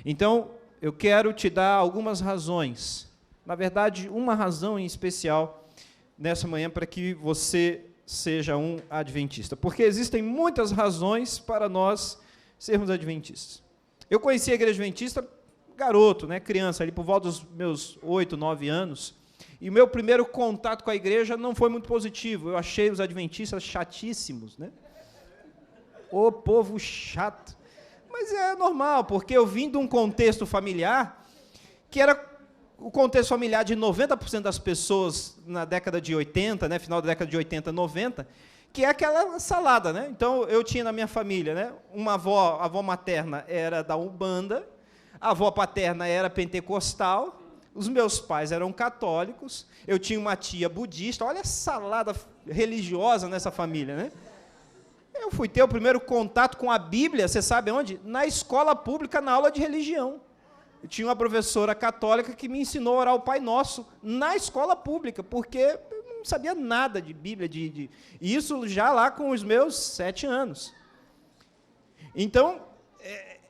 Então, eu quero te dar algumas razões, na verdade, uma razão em especial, nessa manhã, para que você seja um adventista. Porque existem muitas razões para nós sermos adventistas. Eu conheci a igreja adventista garoto, né, criança, ali por volta dos meus 8, 9 anos, e o meu primeiro contato com a igreja não foi muito positivo. Eu achei os adventistas chatíssimos, né? O povo chato. Mas é normal, porque eu vim de um contexto familiar que era o contexto familiar de 90% das pessoas na década de 80, né, final da década de 80, 90, que é aquela salada, né? Então, eu tinha na minha família, né, uma avó, a avó materna era da Umbanda, a avó paterna era pentecostal, os meus pais eram católicos, eu tinha uma tia budista, olha a salada religiosa nessa família, né? Eu fui ter o primeiro contato com a Bíblia, você sabe onde? Na escola pública, na aula de religião. Eu tinha uma professora católica que me ensinou a orar o Pai Nosso na escola pública, porque eu não sabia nada de Bíblia, isso já lá com os meus 7 anos. Então,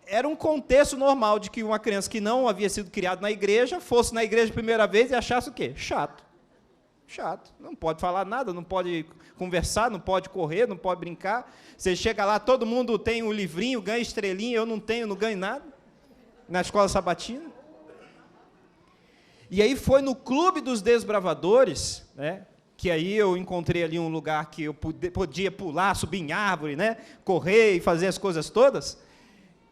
era um contexto normal de que uma criança que não havia sido criada na igreja, fosse na igreja a primeira vez e achasse o quê? Chato. Chato. Não pode falar nada, não pode conversar, não pode correr, não pode brincar. Você chega lá, todo mundo tem um livrinho, ganha estrelinha, eu não tenho, não ganho nada. Na escola sabatina. E aí foi no Clube dos Desbravadores, né, que aí eu encontrei ali um lugar que eu podia pular, subir em árvore, né, correr e fazer as coisas todas,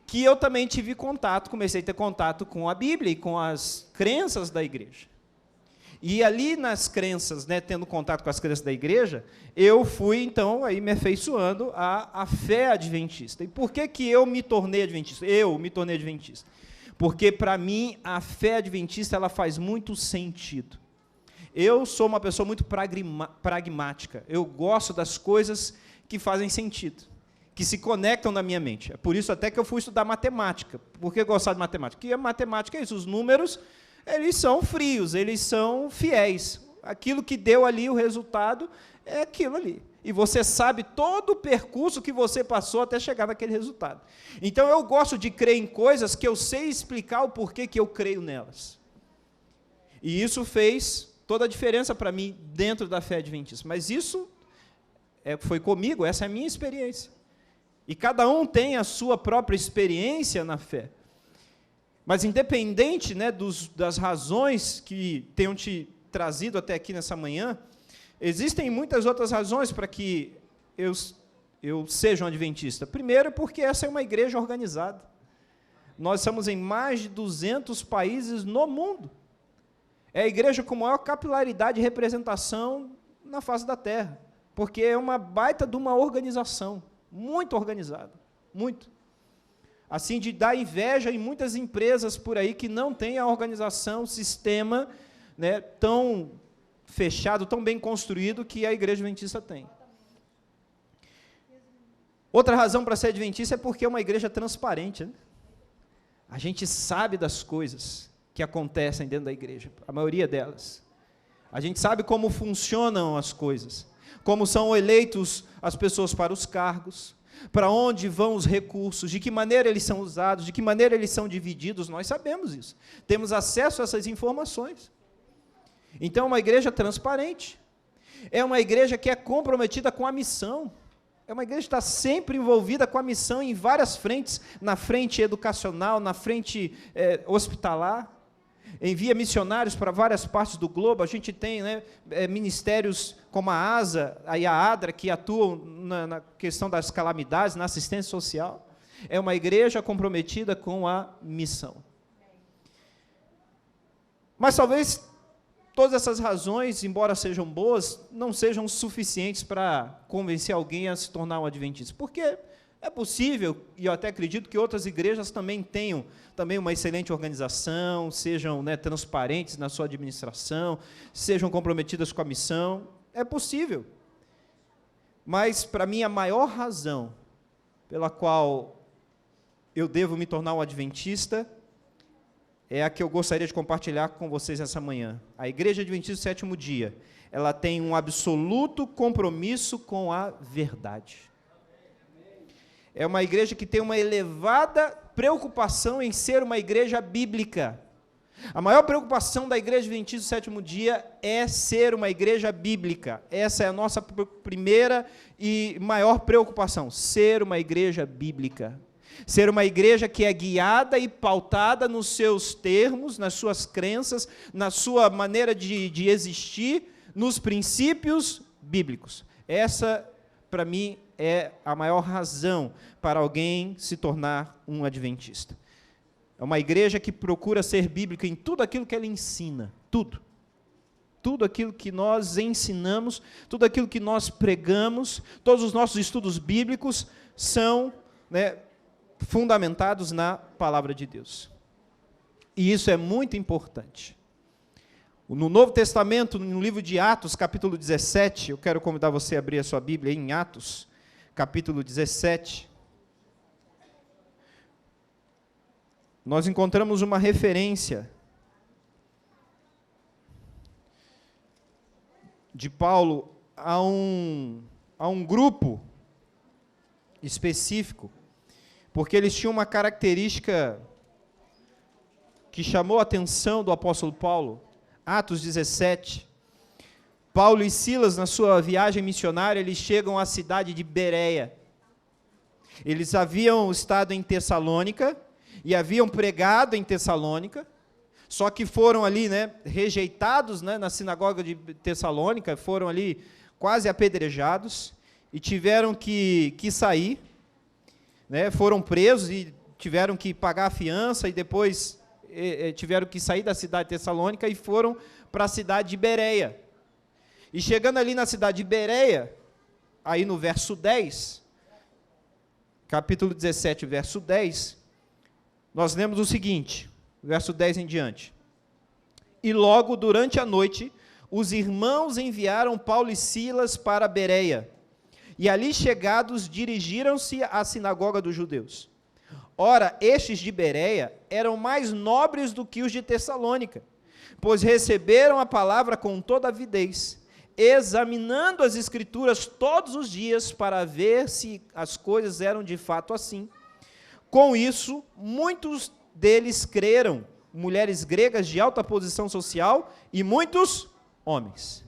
que eu também tive contato, comecei a ter contato com a Bíblia e com as crenças da igreja. E ali nas crenças, né, tendo contato com as crenças da igreja, eu fui, então, aí me afeiçoando à fé adventista. E por que eu me tornei adventista? Eu me tornei adventista. Porque, para mim, a fé adventista ela faz muito sentido. Eu sou uma pessoa muito pragmática. Eu gosto das coisas que fazem sentido, que se conectam na minha mente. É por isso até que eu fui estudar matemática. Por que gostar de matemática? Porque a matemática é isso, os números, eles são frios, eles são fiéis. Aquilo que deu ali o resultado é aquilo ali. E você sabe todo o percurso que você passou até chegar naquele resultado. Então, eu gosto de crer em coisas que eu sei explicar o porquê que eu creio nelas. E isso fez toda a diferença para mim dentro da fé adventista. Mas isso foi comigo, essa é a minha experiência. E cada um tem a sua própria experiência na fé. Mas, independente, né, das razões que tenham te trazido até aqui nessa manhã, existem muitas outras razões para que eu seja um adventista. Primeiro, porque essa é uma igreja organizada. Nós estamos em mais de 200 países no mundo. É a igreja com maior capilaridade e representação na face da terra, porque é uma baita de uma organização, muito organizada, muito. Assim, de dar inveja em muitas empresas por aí que não têm a organização, o sistema, né, tão fechado, tão bem construído que a igreja adventista tem. Outra razão para ser adventista é porque é uma igreja transparente, né? A gente sabe das coisas que acontecem dentro da igreja, a maioria delas. A gente sabe como funcionam as coisas, como são eleitos as pessoas para os cargos, para onde vão os recursos, de que maneira eles são usados, de que maneira eles são divididos, nós sabemos isso. Temos acesso a essas informações. Então, é uma igreja transparente, é uma igreja que é comprometida com a missão, é uma igreja que está sempre envolvida com a missão em várias frentes, na frente educacional, na frente hospitalar, envia missionários para várias partes do globo. A gente tem, né, ministérios como a ASA e a ADRA, que atuam na questão das calamidades, na assistência social. É uma igreja comprometida com a missão. Mas talvez todas essas razões, embora sejam boas, não sejam suficientes para convencer alguém a se tornar um adventista. Porque é possível, e eu até acredito que outras igrejas também tenham uma excelente organização, sejam, né, transparentes na sua administração, sejam comprometidas com a missão. É possível. Mas, para mim, a maior razão pela qual eu devo me tornar um adventista é a que eu gostaria de compartilhar com vocês essa manhã. A Igreja Adventista do Sétimo Dia, ela tem um absoluto compromisso com a verdade. É uma igreja que tem uma elevada preocupação em ser uma igreja bíblica. A maior preocupação da Igreja Adventista do Sétimo Dia é ser uma igreja bíblica. Essa é a nossa primeira e maior preocupação, ser uma igreja bíblica. Ser uma igreja que é guiada e pautada nos seus termos, nas suas crenças, na sua maneira de existir, nos princípios bíblicos. Essa, para mim, é a maior razão para alguém se tornar um adventista. É uma igreja que procura ser bíblica em tudo aquilo que ela ensina, tudo. Tudo aquilo que nós ensinamos, tudo aquilo que nós pregamos, todos os nossos estudos bíblicos são, fundamentados na palavra de Deus. E isso é muito importante. No Novo Testamento, no livro de Atos, capítulo 17, eu quero convidar você a abrir a sua Bíblia em Atos, capítulo 17. Nós encontramos uma referência de Paulo a um grupo específico, porque eles tinham uma característica que chamou a atenção do apóstolo Paulo. Atos 17, Paulo e Silas, na sua viagem missionária, eles chegam à cidade de Bereia. Eles haviam estado em Tessalônica, e haviam pregado em Tessalônica, só que foram ali, rejeitados, na sinagoga de Tessalônica, foram ali quase apedrejados, e tiveram que sair, foram presos e tiveram que pagar a fiança, e depois tiveram que sair da cidade de Tessalônica e foram para a cidade de Bereia. E chegando ali na cidade de Bereia, aí no verso 10, capítulo 17, verso 10, nós lemos o seguinte, verso 10 em diante. E logo durante a noite, os irmãos enviaram Paulo e Silas para Bereia, e ali chegados dirigiram-se à sinagoga dos judeus. Ora, estes de Bereia eram mais nobres do que os de Tessalônica, pois receberam a palavra com toda avidez, examinando as Escrituras todos os dias para ver se as coisas eram de fato assim. Com isso, muitos deles creram, mulheres gregas de alta posição social e muitos homens.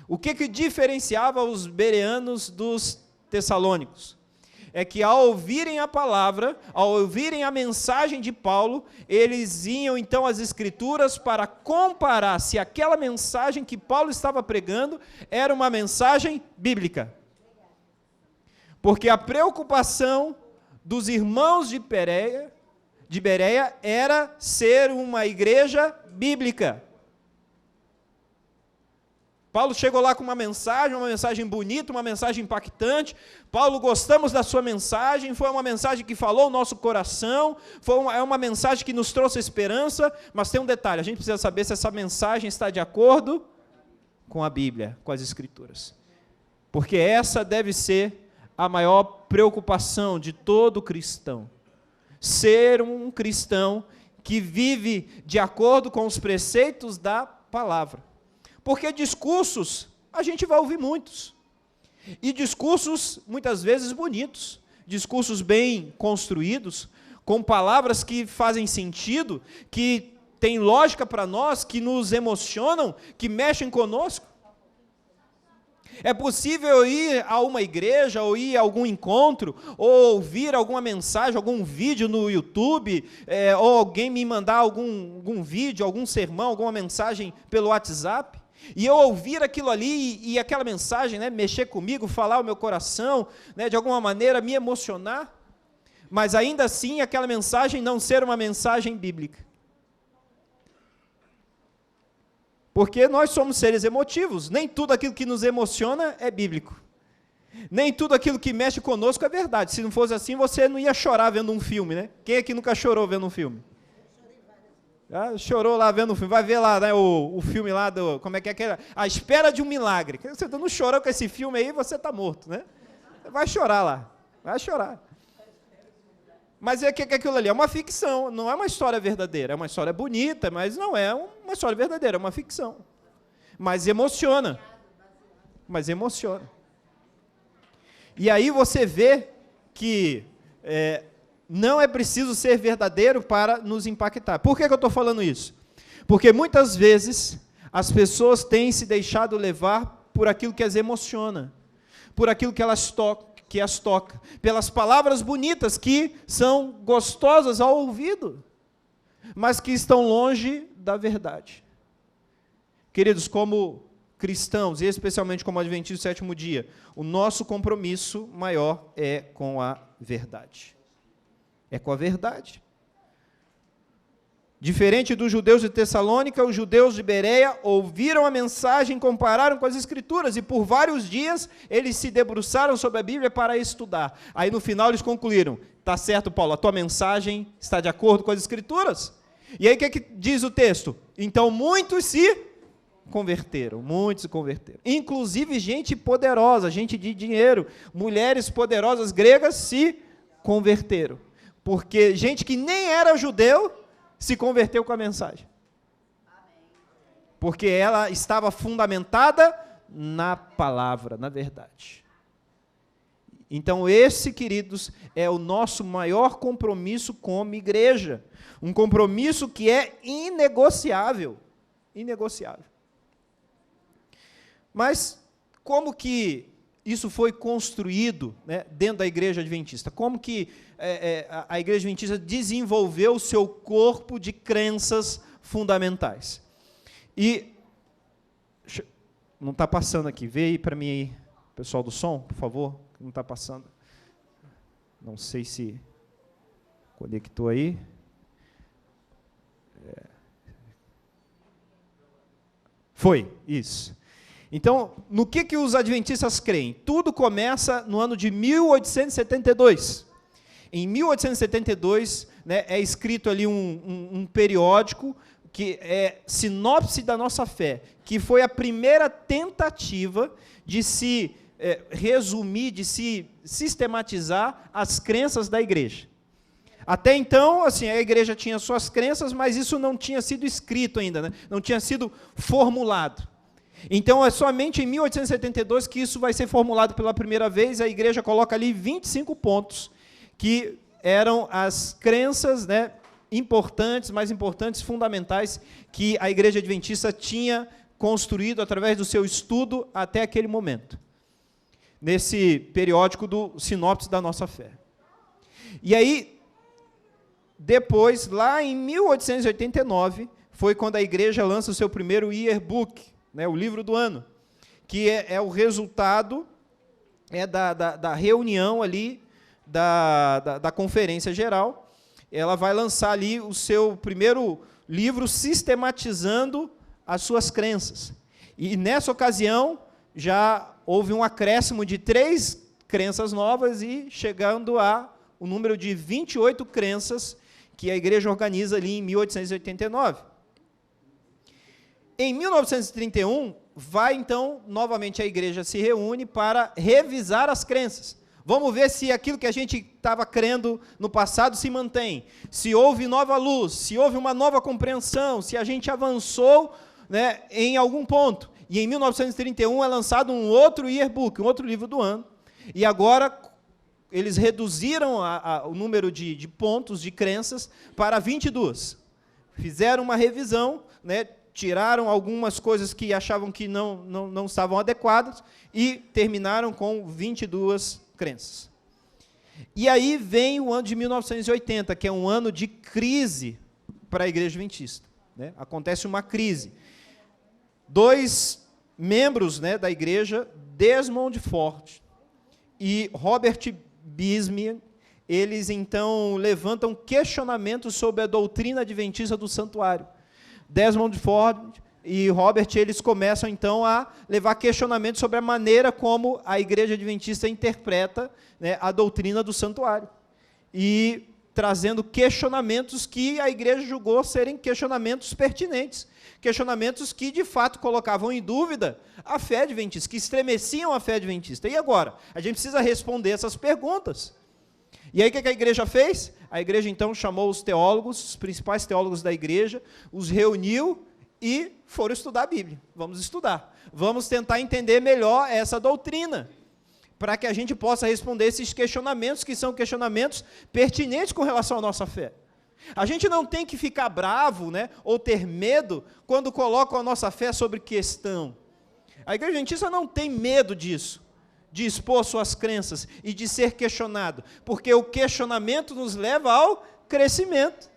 O que diferenciava os bereanos dos tessalônicos? É que ao ouvirem a palavra, ao ouvirem a mensagem de Paulo, eles iam então às Escrituras para comparar se aquela mensagem que Paulo estava pregando era uma mensagem bíblica. Porque a preocupação dos irmãos de Bereia era ser uma igreja bíblica. Paulo chegou lá com uma mensagem bonita, uma mensagem impactante. Paulo, gostamos da sua mensagem, foi uma mensagem que falou o nosso coração, é uma mensagem que nos trouxe esperança, mas tem um detalhe, a gente precisa saber se essa mensagem está de acordo com a Bíblia, com as Escrituras. Porque essa deve ser a maior preocupação de todo cristão. Ser um cristão que vive de acordo com os preceitos da palavra. Porque discursos, a gente vai ouvir muitos. E discursos, muitas vezes, bonitos. Discursos bem construídos, com palavras que fazem sentido, que têm lógica para nós, que nos emocionam, que mexem conosco. É possível ir a uma igreja, ou ir a algum encontro, ou ouvir alguma mensagem, algum vídeo no YouTube, ou alguém me mandar algum vídeo, algum sermão, alguma mensagem pelo WhatsApp, e eu ouvir aquilo ali, e aquela mensagem, mexer comigo, falar o meu coração, de alguma maneira me emocionar, mas ainda assim aquela mensagem não ser uma mensagem bíblica. Porque nós somos seres emotivos, nem tudo aquilo que nos emociona é bíblico. Nem tudo aquilo que mexe conosco é verdade. Se não fosse assim, você não ia chorar vendo um filme, né? Quem aqui nunca chorou vendo um filme? Chorou lá vendo um filme. Vai ver lá, o filme lá, como é que é aquele? A Espera de um Milagre. Você não chorou com esse filme aí, você está morto, né? Vai chorar lá, vai chorar. Mas o que é aquilo ali? É uma ficção, não é uma história verdadeira. É uma história bonita, mas não é uma história verdadeira, é uma ficção. Mas emociona. E aí você vê que não é preciso ser verdadeiro para nos impactar. Por que eu estou falando isso? Porque muitas vezes as pessoas têm se deixado levar por aquilo que as emociona, por aquilo que as toca, pelas palavras bonitas que são gostosas ao ouvido, mas que estão longe da verdade. Queridos, como cristãos, e especialmente como adventistas do sétimo dia, o nosso compromisso maior é com a verdade. É com a verdade. Diferente dos judeus de Tessalônica, os judeus de Bereia ouviram a mensagem, compararam com as Escrituras, e por vários dias eles se debruçaram sobre a Bíblia para estudar. Aí no final eles concluíram: está certo, Paulo, a tua mensagem está de acordo com as Escrituras? E aí o que diz o texto? Então muitos se converteram, inclusive gente poderosa, gente de dinheiro, mulheres poderosas gregas se converteram, porque gente que nem era judeu se converteu com a mensagem, porque ela estava fundamentada na palavra, na verdade. Então esse, queridos, é o nosso maior compromisso como igreja, um compromisso que é inegociável, Mas como que isso foi construído, né, dentro da igreja adventista? Como que a igreja adventista desenvolveu o seu corpo de crenças fundamentais? E, não está passando aqui, vê aí para mim, aí, pessoal do som, por favor, não está passando. Não sei se conectou aí. Foi, isso. Então, no que os adventistas creem? Tudo começa no ano de 1872. Em 1872, né, é escrito ali um periódico, que é Sinopse da Nossa Fé, que foi a primeira tentativa de se resumir, de se sistematizar as crenças da igreja. Até então, assim, a igreja tinha suas crenças, mas isso não tinha sido escrito ainda, né? Não tinha sido formulado. Então, é somente em 1872 que isso vai ser formulado pela primeira vez. A igreja coloca ali 25 pontos, que eram as crenças, né, importantes, mais importantes, fundamentais, que a igreja adventista tinha construído através do seu estudo até aquele momento, nesse periódico do Sinopse da Nossa Fé. E aí, depois, lá em 1889, foi quando a igreja lança o seu primeiro yearbook, né, o livro do ano, que é o resultado da reunião ali, da conferência geral. Ela vai lançar ali o seu primeiro livro sistematizando as suas crenças. E nessa ocasião, já houve um acréscimo de 3 crenças novas e chegando a o número de 28 crenças que a igreja organiza ali em 1889. Em 1931, então, novamente a igreja se reúne para revisar as crenças. Vamos ver se aquilo que a gente estava crendo no passado se mantém, se houve nova luz, se houve uma nova compreensão, se a gente avançou, né, em algum ponto. E em 1931 é lançado um outro yearbook, um outro livro do ano, e agora eles reduziram o número de pontos, de crenças, para 22. Fizeram uma revisão, né, tiraram algumas coisas que achavam que não estavam adequadas e terminaram com 22 crenças. E aí vem o ano de 1980, que é um ano de crise para a igreja adventista, né? Acontece uma crise. 2 membros, né, da igreja, Desmond Ford e Robert Bismarck, eles então levantam questionamentos sobre a doutrina adventista do santuário. Desmond Ford e Robert, eles começam então a levar questionamentos sobre a maneira como a igreja adventista interpreta, né, a doutrina do santuário. E trazendo questionamentos que a igreja julgou serem questionamentos pertinentes, questionamentos que de fato colocavam em dúvida a fé adventista, que estremeciam a fé adventista. E agora? A gente precisa responder essas perguntas. E aí o que a igreja fez? A igreja então chamou os teólogos, os principais teólogos da igreja, os reuniu e foram estudar a Bíblia. Vamos estudar. Vamos tentar entender melhor essa doutrina. para que a gente possa responder esses questionamentos, que são questionamentos pertinentes com relação à nossa fé. A gente não tem que ficar bravo, né, ou ter medo quando colocam a nossa fé sobre questão. A Igreja Adventista não tem medo disso, de expor suas crenças e de ser questionado, porque o questionamento nos leva ao crescimento.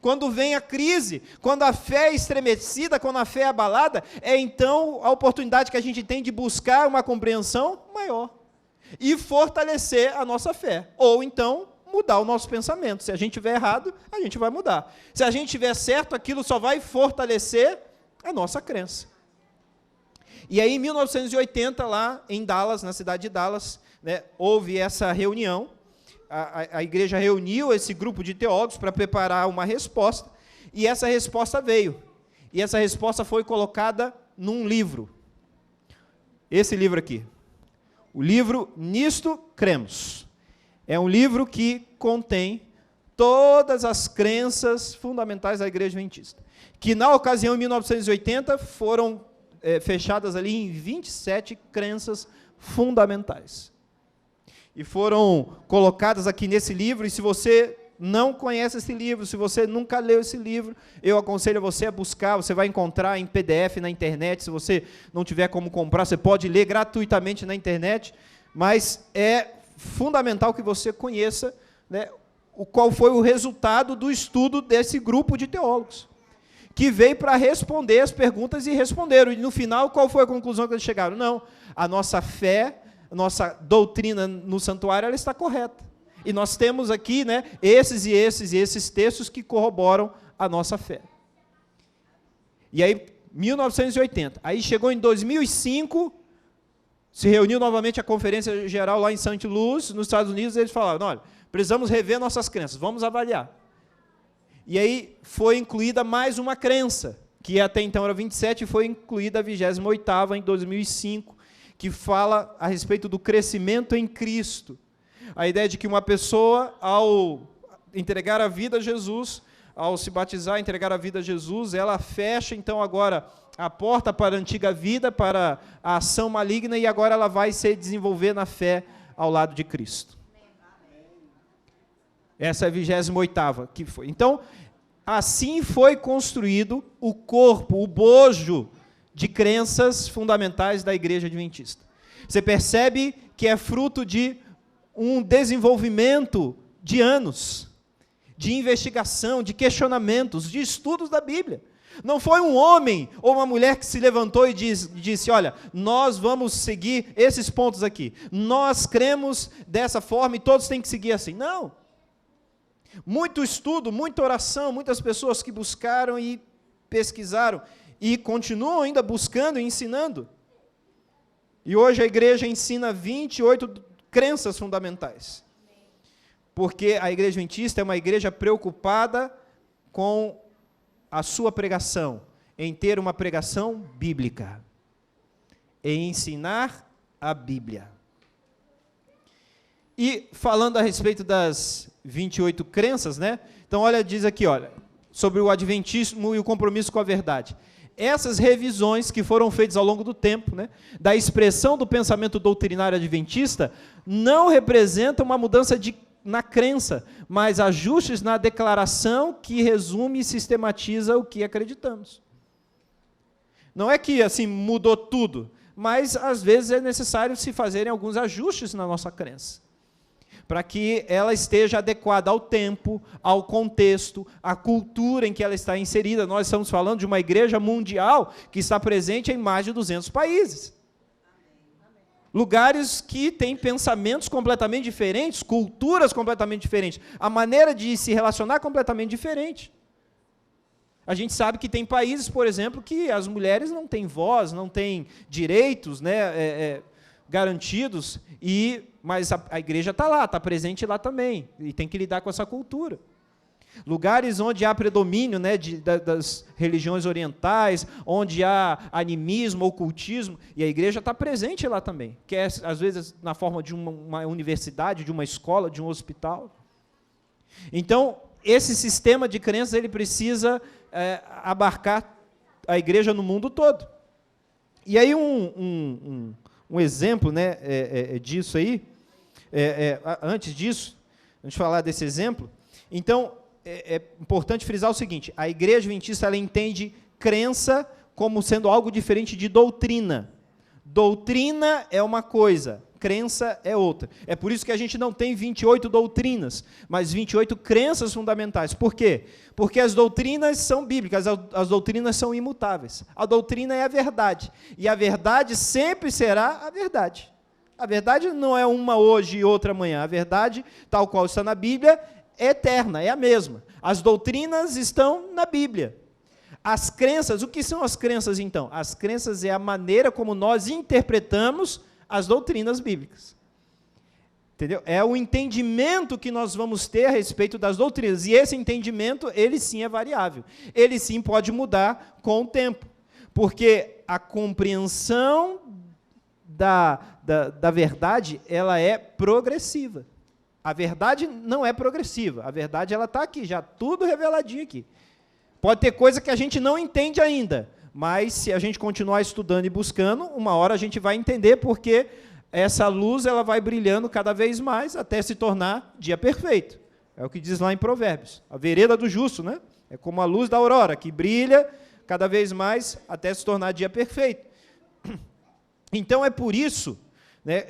Quando vem a crise, quando a fé é estremecida, quando a fé é abalada, é então a oportunidade que a gente tem de buscar uma compreensão maior e fortalecer a nossa fé, ou então mudar o nosso pensamento. Se a gente estiver errado, a gente vai mudar. Se a gente estiver certo, aquilo só vai fortalecer a nossa crença. E aí, em 1980, lá em Dallas, na cidade de Dallas, né, houve essa reunião. A igreja reuniu esse grupo de teólogos para preparar uma resposta, e essa resposta veio. E essa resposta foi colocada num livro. Esse livro aqui. O livro Nisto Cremos. É um livro que contém todas as crenças fundamentais da Igreja Adventista, que na ocasião, em 1980, foram fechadas ali em 27 crenças fundamentais. E foram colocadas aqui nesse livro, e se você não conhece esse livro, se você nunca leu esse livro, eu aconselho você a buscar, você vai encontrar em PDF na internet, se você não tiver como comprar, você pode ler gratuitamente na internet, mas é fundamental que você conheça, né, qual foi o resultado do estudo desse grupo de teólogos, que veio para responder as perguntas e responderam, e no final, qual foi a conclusão que eles chegaram? Não, a nossa fé, nossa doutrina no santuário, ela está correta. E nós temos aqui, né, esses textos que corroboram a nossa fé. E aí, 1980. Aí chegou em 2005, se reuniu novamente a Conferência Geral lá em St. Louis, nos Estados Unidos, e eles falaram, olha, precisamos rever nossas crenças, vamos avaliar. E aí foi incluída mais uma crença, que até então era 27, e foi incluída a 28ª em 2005, que fala a respeito do crescimento em Cristo. A ideia de que uma pessoa, ao entregar a vida a Jesus, ao se batizar, entregar a vida a Jesus, ela fecha, então, agora a porta para a antiga vida, para a ação maligna, e agora ela vai se desenvolver na fé ao lado de Cristo. Essa é a 28ª que foi. Então, assim foi construído o corpo, o bojo de crenças fundamentais da Igreja Adventista. Você percebe que é fruto de um desenvolvimento de anos, de investigação, de questionamentos, de estudos da Bíblia. Não foi um homem ou uma mulher que se levantou e disse, olha, nós vamos seguir esses pontos aqui. Nós cremos dessa forma e todos têm que seguir assim. Não. Muito estudo, muita oração, muitas pessoas que buscaram e pesquisaram e continuam ainda buscando e ensinando. E hoje a igreja ensina 28 crenças fundamentais. Porque a Igreja Adventista é uma igreja preocupada com a sua pregação, em ter uma pregação bíblica, em ensinar a Bíblia. E falando a respeito das 28 crenças, né? Então, olha, diz aqui, olha, sobre o adventismo e o compromisso com a verdade. Essas revisões que foram feitas ao longo do tempo, né, da expressão do pensamento doutrinário adventista, não representam uma mudança na crença, mas ajustes na declaração que resume e sistematiza o que acreditamos. Não é que assim mudou tudo, mas às vezes é necessário se fazerem alguns ajustes na nossa crença, para que ela esteja adequada ao tempo, ao contexto, à cultura em que ela está inserida. Nós estamos falando de uma igreja mundial que está presente em mais de 200 países. Lugares que têm pensamentos completamente diferentes, culturas completamente diferentes, a maneira de se relacionar completamente diferente. A gente sabe que tem países, por exemplo, que as mulheres não têm voz, não têm direitos, né, garantidos, mas a igreja está lá, está presente lá também, e tem que lidar com essa cultura. Lugares onde há predomínio, né, das religiões orientais, onde há animismo, ocultismo, e a igreja está presente lá também, que é, às vezes, na forma de uma universidade, de uma escola, de um hospital. Então, esse sistema de crenças, ele precisa abarcar a igreja no mundo todo. E aí um um exemplo, né, disso aí, antes disso, antes de falar desse exemplo, então, é importante frisar o seguinte, a igreja adventista, ela entende crença como sendo algo diferente de doutrina. Doutrina é uma coisa, crença é outra. É por isso que a gente não tem 28 doutrinas, mas 28 crenças fundamentais. Por quê? Porque as doutrinas são bíblicas, as doutrinas são imutáveis. A doutrina é a verdade, e a verdade sempre será a verdade. A verdade não é uma hoje e outra amanhã. A verdade, tal qual está na Bíblia, é eterna, é a mesma. As doutrinas estão na Bíblia. As crenças, o que são as crenças então? As crenças é a maneira como nós interpretamos as doutrinas bíblicas. Entendeu? É o entendimento que nós vamos ter a respeito das doutrinas. E esse entendimento, ele sim é variável. Ele sim pode mudar com o tempo. Porque a compreensão da verdade, ela é progressiva. A verdade não é progressiva. A verdade, ela está aqui, já tudo reveladinho aqui. Pode ter coisa que a gente não entende ainda, mas se a gente continuar estudando e buscando, uma hora a gente vai entender, porque essa luz ela vai brilhando cada vez mais até se tornar dia perfeito. É o que diz lá em Provérbios. A vereda do justo, né? É como a luz da aurora, que brilha cada vez mais até se tornar dia perfeito. Então, é por isso, né,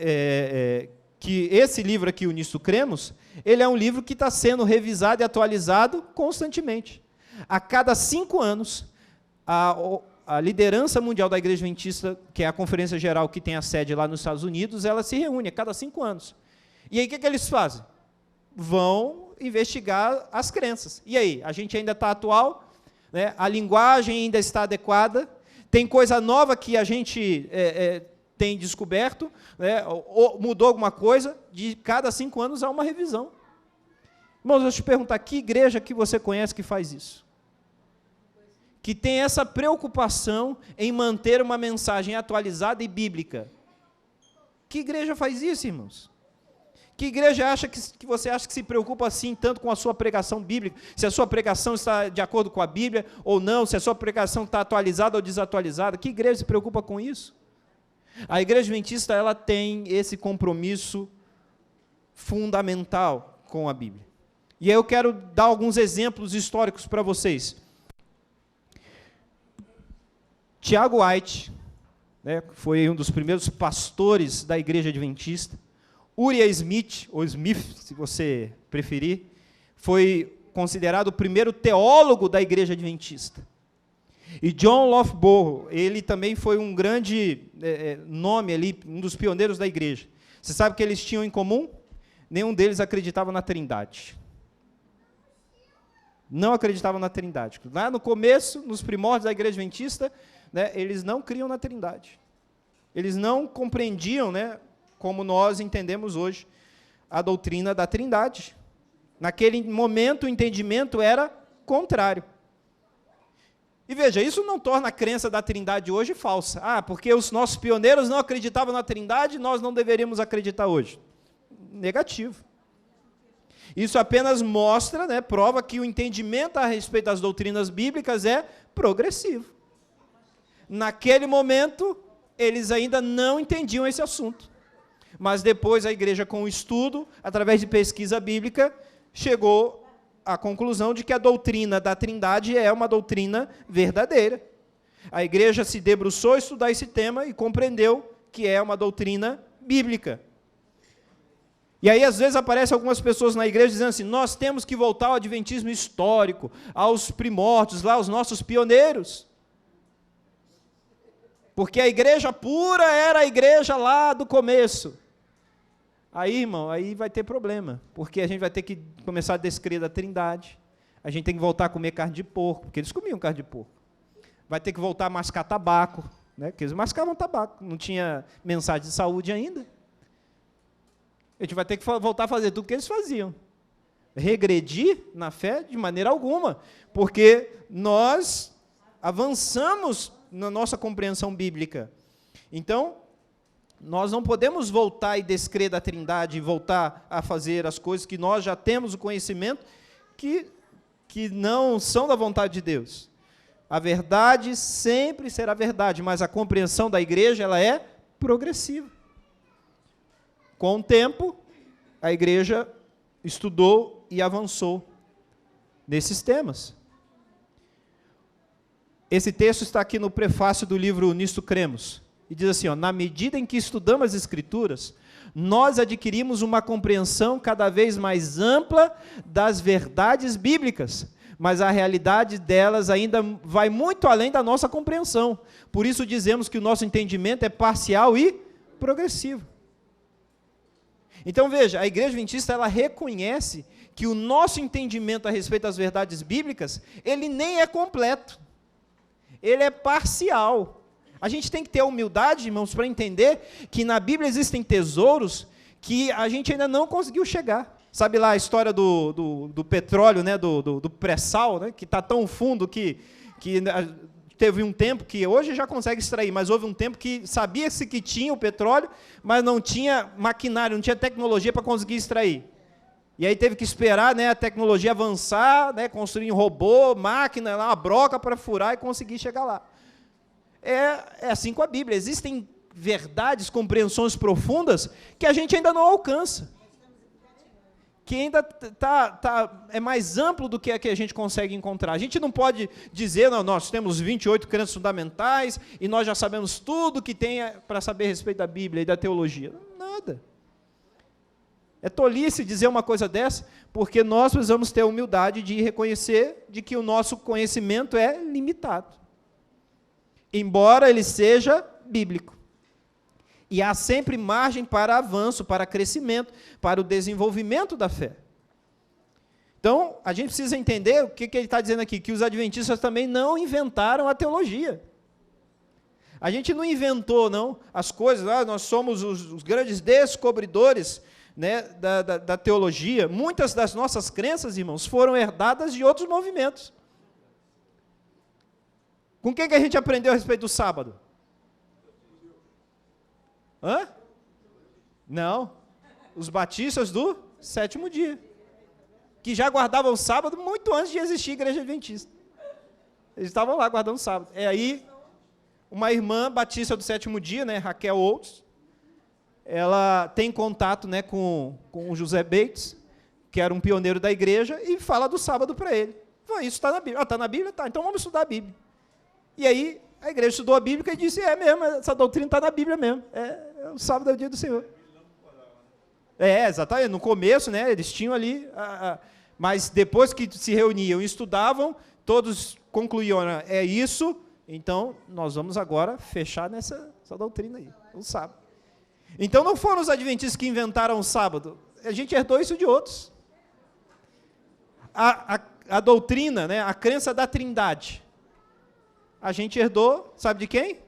que esse livro aqui, o Nisto Cremos, ele é um livro que está sendo revisado e atualizado constantemente. A cada 5 anos, a liderança mundial da Igreja Adventista, que é a conferência geral que tem a sede lá nos Estados Unidos, ela se reúne a cada 5 anos. E aí, o que eles fazem? Vão investigar as crenças. E aí, a gente ainda está atual? Né? A linguagem ainda está adequada? Tem coisa nova que a gente tem descoberto? Né? Ou mudou alguma coisa? De cada 5 anos há uma revisão. Irmãos, deixa eu te perguntar, que igreja que você conhece que faz isso? Que tem essa preocupação em manter uma mensagem atualizada e bíblica. Que igreja faz isso, irmãos? Que igreja que você acha que se preocupa assim tanto com a sua pregação bíblica? Se a sua pregação está de acordo com a Bíblia ou não, se a sua pregação está atualizada ou desatualizada? Que igreja se preocupa com isso? A Igreja Adventista, ela tem esse compromisso fundamental com a Bíblia. E aí eu quero dar alguns exemplos históricos para vocês. Tiago White, né, foi um dos primeiros pastores da Igreja Adventista. Uriah Smith, ou Smith, se você preferir, foi considerado o primeiro teólogo da Igreja Adventista. E John Loughborough, ele também foi um grande nome ali, um dos pioneiros da igreja. Você sabe o que eles tinham em comum? Nenhum deles acreditava na Trindade. Não acreditavam na Trindade. Lá no começo, nos primórdios da Igreja Adventista, né, eles não criam na Trindade. Eles não compreendiam, né, como nós entendemos hoje, a doutrina da Trindade. Naquele momento, o entendimento era contrário. E veja, isso não torna a crença da Trindade hoje falsa. Ah, porque os nossos pioneiros não acreditavam na Trindade, nós não deveríamos acreditar hoje. Negativo. Isso apenas mostra, né, prova que o entendimento a respeito das doutrinas bíblicas é progressivo. Naquele momento, eles ainda não entendiam esse assunto. Mas depois a igreja, com o estudo, através de pesquisa bíblica, chegou à conclusão de que a doutrina da Trindade é uma doutrina verdadeira. A igreja se debruçou a estudar esse tema e compreendeu que é uma doutrina bíblica. E aí, às vezes, aparecem algumas pessoas na igreja dizendo assim, nós temos que voltar ao adventismo histórico, aos primórdios, lá, aos nossos pioneiros. Porque a igreja pura era a igreja lá do começo. Aí, irmão, aí vai ter problema, porque a gente vai ter que começar a descrer da Trindade, a gente tem que voltar a comer carne de porco, porque eles comiam carne de porco. Vai ter que voltar a mascar tabaco, né, porque eles mascavam tabaco, não tinha mensagem de saúde ainda. A gente vai ter que voltar a fazer tudo o que eles faziam. Regredir na fé de maneira alguma, porque nós avançamos na nossa compreensão bíblica. Então, nós não podemos voltar e descrer da Trindade e voltar a fazer as coisas que nós já temos o conhecimento que não são da vontade de Deus. A verdade sempre será verdade, mas a compreensão da igreja ela é progressiva. Com o tempo, a igreja estudou e avançou nesses temas. Esse texto está aqui no prefácio do livro Nisto Cremos, e diz assim, ó, na medida em que estudamos as Escrituras, nós adquirimos uma compreensão cada vez mais ampla das verdades bíblicas, mas a realidade delas ainda vai muito além da nossa compreensão. Por isso dizemos que o nosso entendimento é parcial e progressivo. Então veja, a Igreja Adventista, ela reconhece que o nosso entendimento a respeito das verdades bíblicas, ele nem é completo, ele é parcial. A gente tem que ter a humildade, irmãos, para entender que na Bíblia existem tesouros que a gente ainda não conseguiu chegar. Sabe lá a história do petróleo, né, do pré-sal, né, que está tão fundo que teve um tempo que hoje já consegue extrair, mas houve um tempo que sabia-se que tinha o petróleo, mas não tinha maquinário, não tinha tecnologia para conseguir extrair. E aí teve que esperar, né, a tecnologia avançar, né, construir um robô, máquina, uma broca para furar e conseguir chegar lá. É assim com a Bíblia. Existem verdades, compreensões profundas que a gente ainda não alcança, que ainda é mais amplo do que a que a gente consegue encontrar. A gente não pode dizer, não, nós temos 28 crenças fundamentais e nós já sabemos tudo que tem para saber a respeito da Bíblia e da teologia. Nada. É tolice dizer uma coisa dessa, porque nós precisamos ter a humildade de reconhecer de que o nosso conhecimento é limitado, embora ele seja bíblico. E há sempre margem para avanço, para crescimento, para o desenvolvimento da fé. Então, a gente precisa entender o que ele está dizendo aqui, que os adventistas também não inventaram a teologia. A gente não inventou, não, as coisas, nós somos os grandes descobridores, né, da teologia. Muitas das nossas crenças, irmãos, foram herdadas de outros movimentos. Com quem que a gente aprendeu a respeito do sábado? Hã? Não. Os batistas do sétimo dia, que já guardavam o sábado muito antes de existir a Igreja Adventista. Eles estavam lá guardando o sábado. É aí, uma irmã batista do sétimo dia, né, Raquel Oates, ela tem contato, né, com o José Bates, que era um pioneiro da igreja, e fala do sábado para ele. Fala, isso está na Bíblia. Está na Bíblia? Tá, então vamos estudar a Bíblia. E aí, a igreja estudou a Bíblia e disse, é mesmo, essa doutrina está na Bíblia mesmo. O sábado é o dia do Senhor. Exatamente, no começo, né, eles tinham ali, mas depois que se reuniam e estudavam, todos concluíam, é isso, então nós vamos agora fechar essa doutrina aí, o sábado. Então não foram os adventistas que inventaram o sábado, a gente herdou isso de outros. A doutrina, né, a crença da Trindade, a gente herdou, sabe de quem?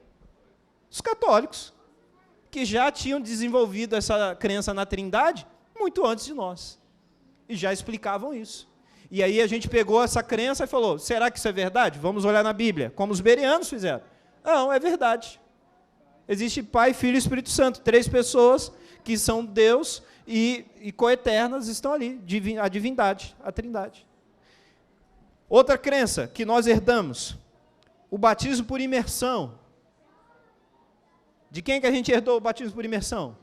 Os católicos, que já tinham desenvolvido essa crença na Trindade muito antes de nós, e já explicavam isso. E aí a gente pegou essa crença e falou, será que isso é verdade? Vamos olhar na Bíblia, como os bereanos fizeram. Não, é verdade. Existe Pai, Filho e Espírito Santo, 3 pessoas que são Deus e coeternas estão ali, a divindade, a Trindade. Outra crença que nós herdamos, o batismo por imersão. De quem que a gente herdou o batismo por imersão?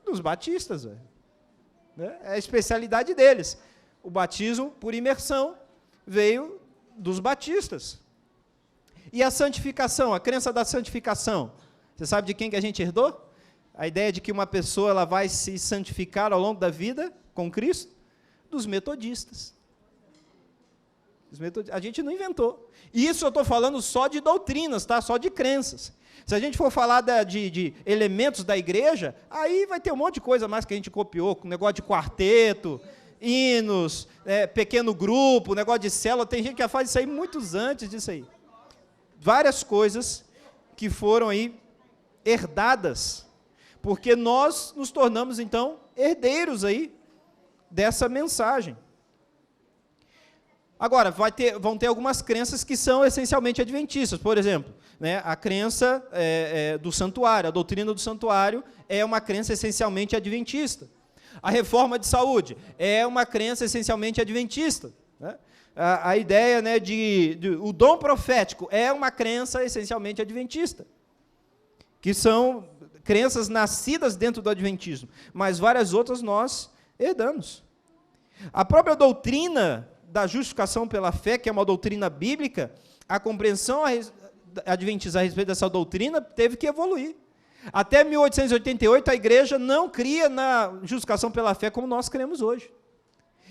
Dos batistas, velho. É a especialidade deles. O batismo por imersão veio dos batistas. E a santificação, a crença da santificação. Você sabe de quem que a gente herdou? A ideia de que uma pessoa ela vai se santificar ao longo da vida com Cristo? Dos metodistas. A gente não inventou. E isso eu estou falando só de doutrinas, tá? Só de crenças. Se a gente for falar de elementos da igreja, aí vai ter um monte de coisa mais que a gente copiou, com negócio de quarteto, hinos, pequeno grupo, negócio de célula, tem gente que já faz isso aí muitos antes disso aí. Várias coisas que foram aí herdadas, porque nós nos tornamos, então, herdeiros aí dessa mensagem. Agora, vão ter algumas crenças que são essencialmente adventistas, por exemplo, né, a crença do santuário, a doutrina do santuário é uma crença essencialmente adventista. A reforma de saúde é uma crença essencialmente adventista. Né? A ideia, né, o dom profético é uma crença essencialmente adventista, que são crenças nascidas dentro do Adventismo, mas várias outras nós herdamos. A própria doutrina da justificação pela fé, que é uma doutrina bíblica, a compreensão adventista a respeito dessa doutrina teve que evoluir. Até 1888, a igreja não cria na justificação pela fé como nós cremos hoje.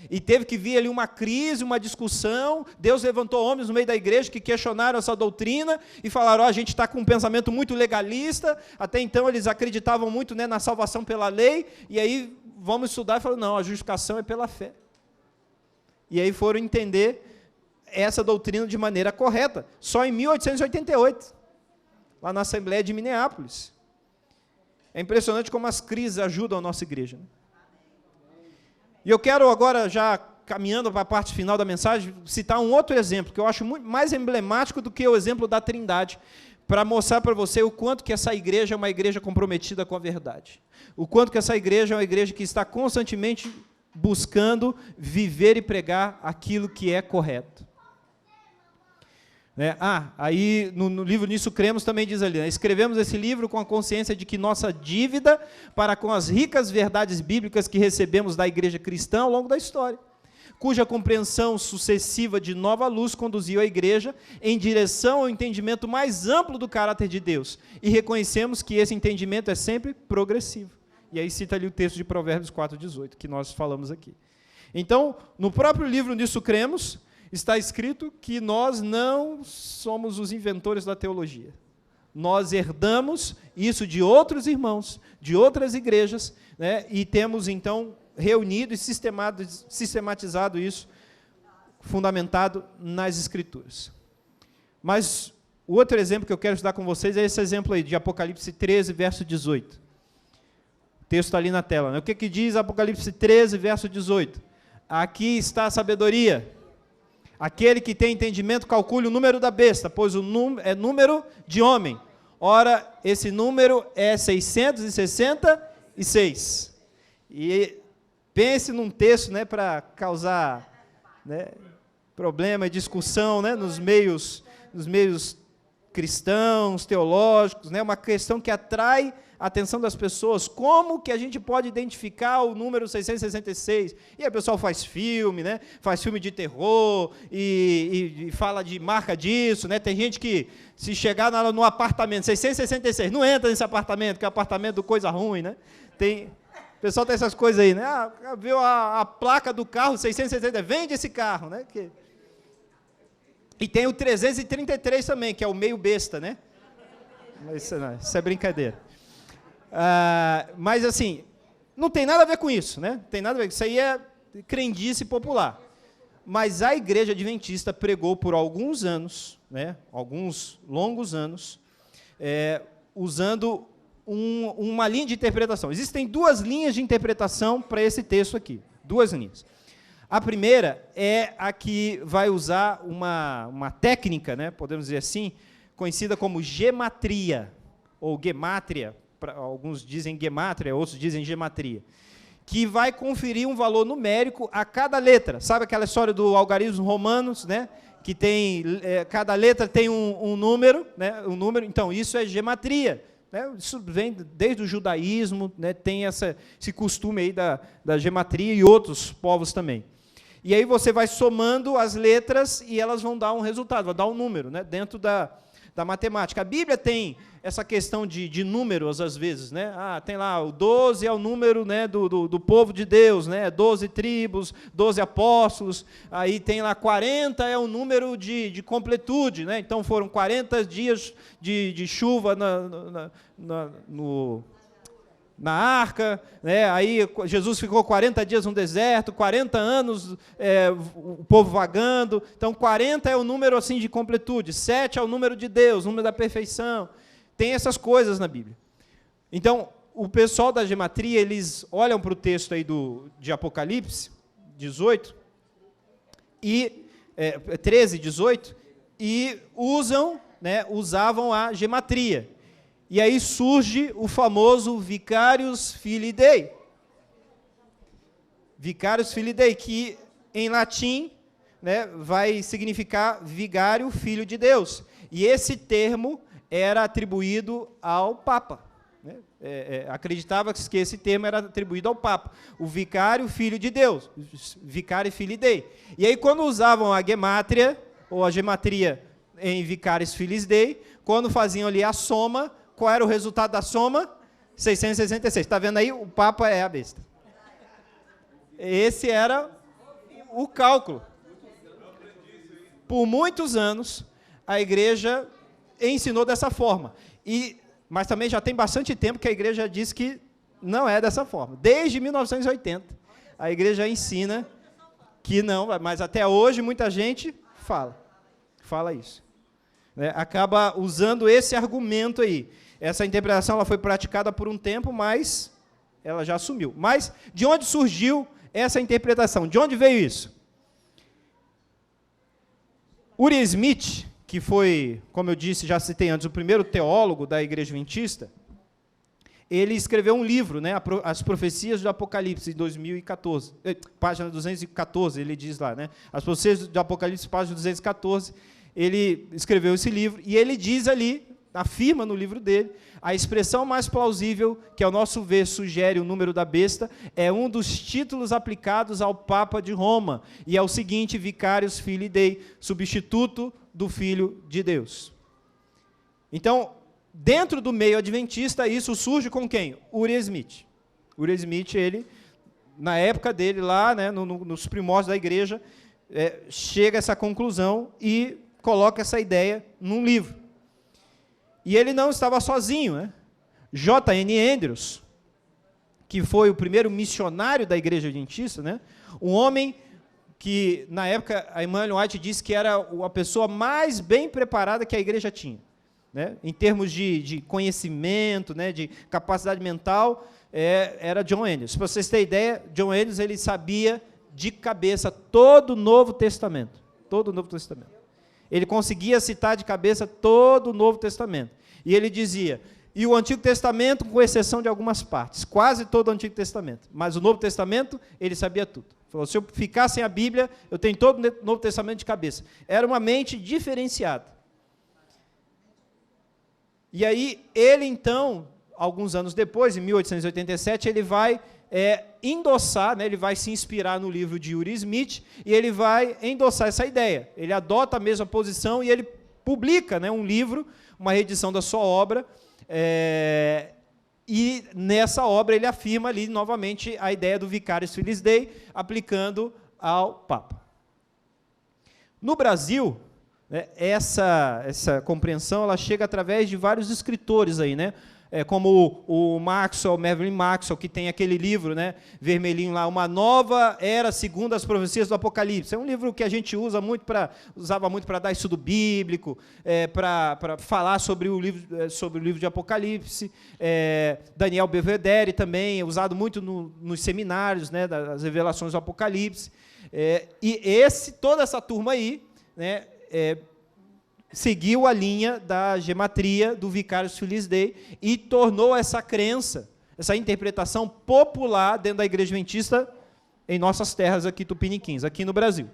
E teve que vir ali uma crise, uma discussão. Deus levantou homens no meio da igreja que questionaram essa doutrina e falaram, a gente está com um pensamento muito legalista. Até então eles acreditavam muito, né, na salvação pela lei, e aí vamos estudar e falaram, não, a justificação é pela fé. E aí foram entender essa doutrina de maneira correta, só em 1888, lá na Assembleia de Minneapolis. É impressionante como as crises ajudam a nossa igreja, né? E eu quero agora, já caminhando para a parte final da mensagem, citar um outro exemplo, que eu acho muito mais emblemático do que o exemplo da Trindade, para mostrar para você o quanto que essa igreja é uma igreja comprometida com a verdade. O quanto que essa igreja é uma igreja que está constantemente buscando viver e pregar aquilo que é correto. Aí no livro Nisso Cremos também diz ali, né, escrevemos esse livro com a consciência de que nossa dívida para com as ricas verdades bíblicas que recebemos da igreja cristã ao longo da história, cuja compreensão sucessiva de nova luz conduziu a igreja em direção ao entendimento mais amplo do caráter de Deus, e reconhecemos que esse entendimento é sempre progressivo. E aí cita ali o texto de Provérbios 4:18, que nós falamos aqui. Então, no próprio livro Nisso Cremos, está escrito que nós não somos os inventores da teologia. Nós herdamos isso de outros irmãos, de outras igrejas, né, e temos, então, reunido e sistematizado isso, fundamentado nas Escrituras. Mas o outro exemplo que eu quero estudar com vocês é esse exemplo aí, de Apocalipse 13, verso 18. O texto está ali na tela, né? O que diz Apocalipse 13, verso 18? Aqui está a sabedoria. Aquele que tem entendimento, calcule o número da besta, pois o é número de homem. Ora, esse número é 666. E pense num texto, né, para causar, né, problema e discussão, né, nos meios cristãos, teológicos, né, uma questão que atrai a atenção das pessoas. Como que a gente pode identificar o número 666? E aí o pessoal faz filme, né? Faz filme de terror e fala de marca disso, né? Tem gente que, se chegar no apartamento 666, não entra nesse apartamento, que é apartamento do coisa ruim, né? O pessoal tem essas coisas aí, né? Viu a placa do carro 666, vende esse carro, né? E tem o 333 também, que é o meio besta, né? Isso é brincadeira. Mas assim, não tem nada a ver com isso, né? Tem nada a ver. Isso aí é crendice popular. Mas a igreja adventista pregou por alguns anos, né? Alguns longos anos, usando uma linha de interpretação. Existem duas linhas de interpretação para esse texto aqui. Duas linhas. A primeira é a que vai usar uma técnica, né? Podemos dizer assim, conhecida como gematria, ou gemátria. Alguns dizem gemátria, outros dizem gematria, que vai conferir um valor numérico a cada letra. Sabe aquela história do algarismo romanos, né? Que tem, cada letra tem um número, né? Um número. Então, isso é gematria, né? Isso vem desde o judaísmo, né? Tem esse costume aí da gematria e outros povos também. E aí você vai somando as letras e elas vão dar um resultado, vai dar um número, né? Dentro da matemática. A Bíblia tem essa questão de números, às vezes, né? Tem lá, o 12 é o número, né, do povo de Deus, né? 12 tribos, 12 apóstolos, aí tem lá 40 é o número de completude, né? Então foram 40 dias de chuva na arca, né? Aí Jesus ficou 40 dias no deserto, 40 anos o povo vagando. Então 40 é o número assim de completude, 7 é o número de Deus, o número da perfeição. Tem essas coisas na Bíblia. Então, o pessoal da gematria, eles olham para o texto aí de Apocalipse 18, 13, 18, e usavam a gematria. E aí surge o famoso Vicarius Filii Dei. Vicarius Filii Dei, que em latim, né, vai significar vigário, filho de Deus. E esse termo era atribuído ao Papa. né? Acreditava que esse termo era atribuído ao Papa, o vicário, filho de Deus, vicário filii Dei. E aí, quando usavam a gemátria, ou a gematria em vicários filii Dei, quando faziam ali a soma, qual era o resultado da soma? 666. Está vendo aí? O Papa é a besta. Esse era o cálculo. Por muitos anos, a igreja ensinou dessa forma. Mas também já tem bastante tempo que a igreja diz que não é dessa forma. Desde 1980, a igreja ensina que não, mas até hoje muita gente fala isso. Acaba usando esse argumento aí. Essa interpretação ela foi praticada por um tempo, mas ela já sumiu. Mas de onde surgiu essa interpretação? De onde veio isso? Uri Smith, que foi, como eu disse, já citei antes, o primeiro teólogo da Igreja Adventista, ele escreveu um livro, né, As Profecias do Apocalipse, em 2014, página 214, ele diz lá, né, As Profecias do Apocalipse, página 214, ele escreveu esse livro, e ele diz ali, afirma no livro dele, a expressão mais plausível, que ao nosso ver sugere o número da besta, é um dos títulos aplicados ao Papa de Roma, e é o seguinte: Vicarius Filii Dei, substituto do Filho de Deus. Então, dentro do meio adventista, isso surge com quem? Uri Smith. Uri Smith, ele, na época dele lá, né, nos primórdios da igreja, chega a essa conclusão e coloca essa ideia num livro. E ele não estava sozinho, né? J.N. Andrews, que foi o primeiro missionário da igreja adventista, né? Um homem que, na época, a Ellen White disse que era a pessoa mais bem preparada que a igreja tinha, né? Em termos de conhecimento, né? De capacidade mental, era John Andrews. Para vocês terem ideia, John Andrews ele sabia de cabeça todo o Novo Testamento. Todo o Novo Testamento. Ele conseguia citar de cabeça todo o Novo Testamento. E ele dizia, e o Antigo Testamento, com exceção de algumas partes, quase todo o Antigo Testamento, mas o Novo Testamento, ele sabia tudo. Ele falou, se eu ficar sem a Bíblia, eu tenho todo o Novo Testamento de cabeça. Era uma mente diferenciada. E aí, ele então, alguns anos depois, em 1887, ele vai endossar, né, ele vai se inspirar no livro de Uri Smith, e ele vai endossar essa ideia. Ele adota a mesma posição e ele publica, né, um livro, uma reedição da sua obra, e nessa obra ele afirma ali novamente a ideia do Vicarius Filii Dei, aplicando ao Papa. No Brasil, né, essa compreensão ela chega através de vários escritores aí, né? Como o Maxwell, Mervyn Maxwell, que tem aquele livro, né, vermelhinho lá, Uma Nova Era Segundo as Profecias do Apocalipse. É um livro que a gente usava muito para dar estudo bíblico, para falar sobre o livro de Apocalipse. Daniel Belvedere também, usado muito nos seminários, né, das revelações do Apocalipse. E toda essa turma aí, né, seguiu a linha da gematria do Vicarius Filii Dei e tornou essa crença, essa interpretação popular dentro da igreja adventista em nossas terras aqui tupiniquins, aqui no Brasil.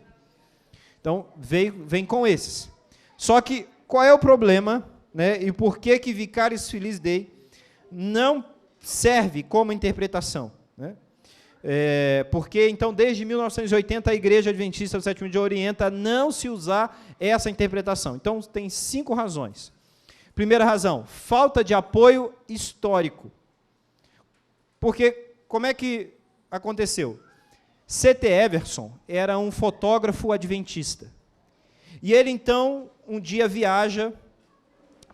Então, vem com esses. Só que, qual é o problema, né, e por que Vicarius Filii Dei não serve como interpretação, né? Porque, então, desde 1980, a Igreja Adventista do Sétimo Dia orienta a não se usar essa interpretação. Então, tem 5 razões. Primeira razão, falta de apoio histórico. Porque, como é que aconteceu? C.T. Everson era um fotógrafo adventista. E ele, então, um dia viaja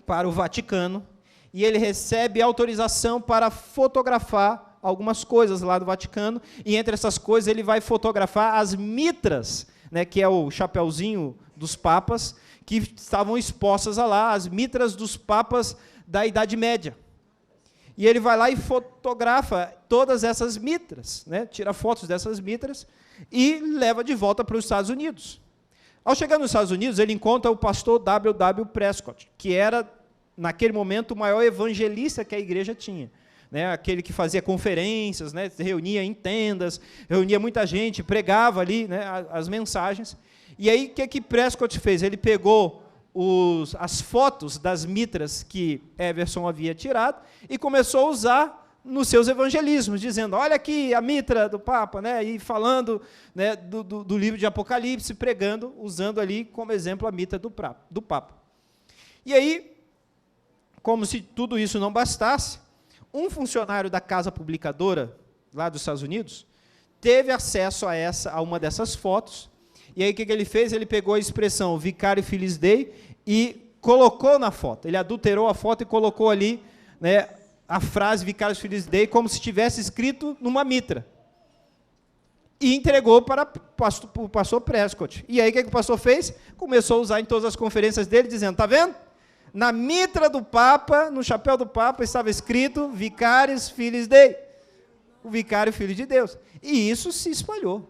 para o Vaticano e ele recebe autorização para fotografar algumas coisas lá do Vaticano, e entre essas coisas ele vai fotografar as mitras, né, que é o chapeuzinho dos papas, que estavam expostas lá, as mitras dos papas da Idade Média. E ele vai lá e fotografa todas essas mitras, né, tira fotos dessas mitras, e leva de volta para os Estados Unidos. Ao chegar nos Estados Unidos, ele encontra o pastor W.W. Prescott, que era, naquele momento, o maior evangelista que a igreja tinha. Né, aquele que fazia conferências, né, reunia em tendas, reunia muita gente, pregava ali, né, as mensagens. E aí, o que Prescott fez? Ele pegou as fotos das mitras que Everson havia tirado e começou a usar nos seus evangelismos, dizendo, olha aqui a mitra do Papa, né, e falando, né, do livro de Apocalipse, pregando, usando ali como exemplo a mitra do Papa. E aí, como se tudo isso não bastasse, um funcionário da casa publicadora, lá dos Estados Unidos, teve acesso a uma dessas fotos, e aí o que ele fez? Ele pegou a expressão Vicário Filis Dei e colocou na foto, ele adulterou a foto e colocou ali, né, a frase Vicário Filis Dei como se tivesse escrito numa mitra. E entregou para o pastor Prescott. E aí o que o pastor fez? Começou a usar em todas as conferências dele, dizendo, está vendo? Na mitra do Papa, no chapéu do Papa, estava escrito Vicarius Filis Dei, o vicário filho de Deus. E isso se espalhou.